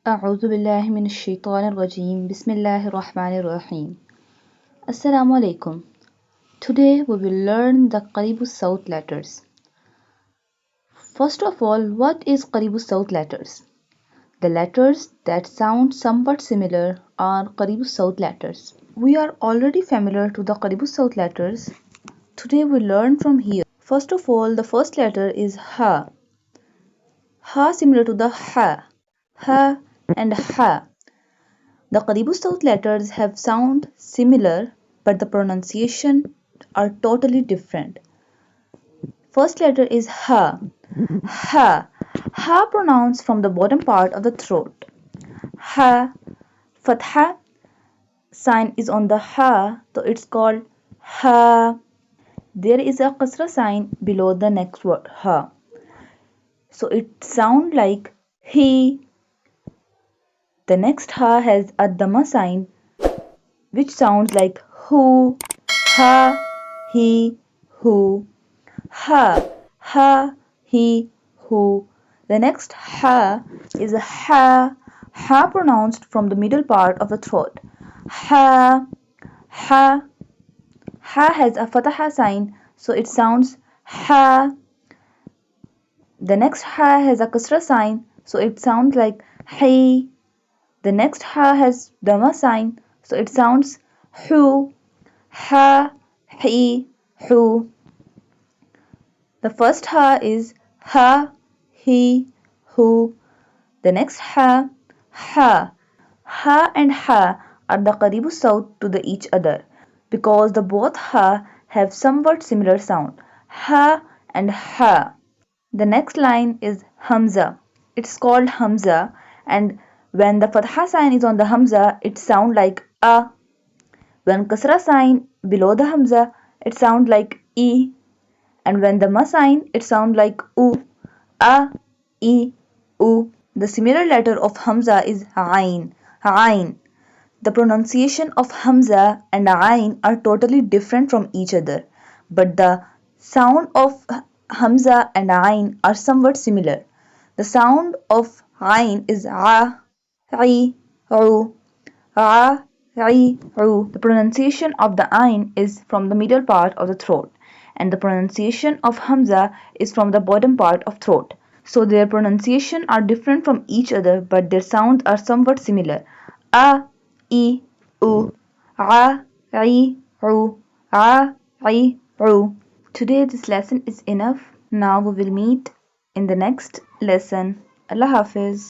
أعوذ بالله من الشيطان الرجيم بسم الله الرحمن الرحيم Assalamu alaikum. Today we will learn the qareeb-us-saoot letters. First of all, what is qareeb-us-saoot letters? The letters that sound somewhat similar are qareeb-us-saoot letters. We are already familiar to the qareeb-us-saoot letters. Today we learn from here. First of all, the first letter is ha. Ha similar to the ha. Ha and ha. The qareeb-us-saoot letters have sound similar, but the pronunciation are totally different. First letter is ha. Ha. Ha pronounced from the bottom part of the throat. Ha. Fatha sign is on the ha, so it's called ha. There is a kasra sign below the next word ha, so it sounds like he. The next ha has a dhamma sign which sounds like who, ha, he, who, ha, he, who. The next ha is a ha pronounced from the middle part of the throat. Ha has a fatha sign, so it sounds ha. The next ha has a kasra sign, so it sounds like he. The next ha has dhamma sign, so it sounds hu, ha, he, hu. The first ha is ha, he, hu. The next ha, ha. Ha and ha are the qareeb-us-saoot to each other because the both ha have somewhat similar sound. Ha and ha. The next line is hamza. It's called hamza, and when the fatha sign is on the hamza, it sounds like a. When kasra sign below the hamza, it sounds like e. And when the ma sign, it sounds like u. A, e, u. The similar letter of hamza is ayn. Ayn. The pronunciation of hamza and ayn are totally different from each other, but the sound of hamza and ayn are somewhat similar. The sound of ayn is a, I, u, a, I, u. The pronunciation of the ayn is from the middle part of the throat, and the pronunciation of hamza is from the bottom part of throat. So their pronunciation are different from each other, but their sounds are somewhat similar. A, I, u, a, I, u, a, I, u. Today this lesson is enough. Now we will meet in the next lesson. Allah Hafiz.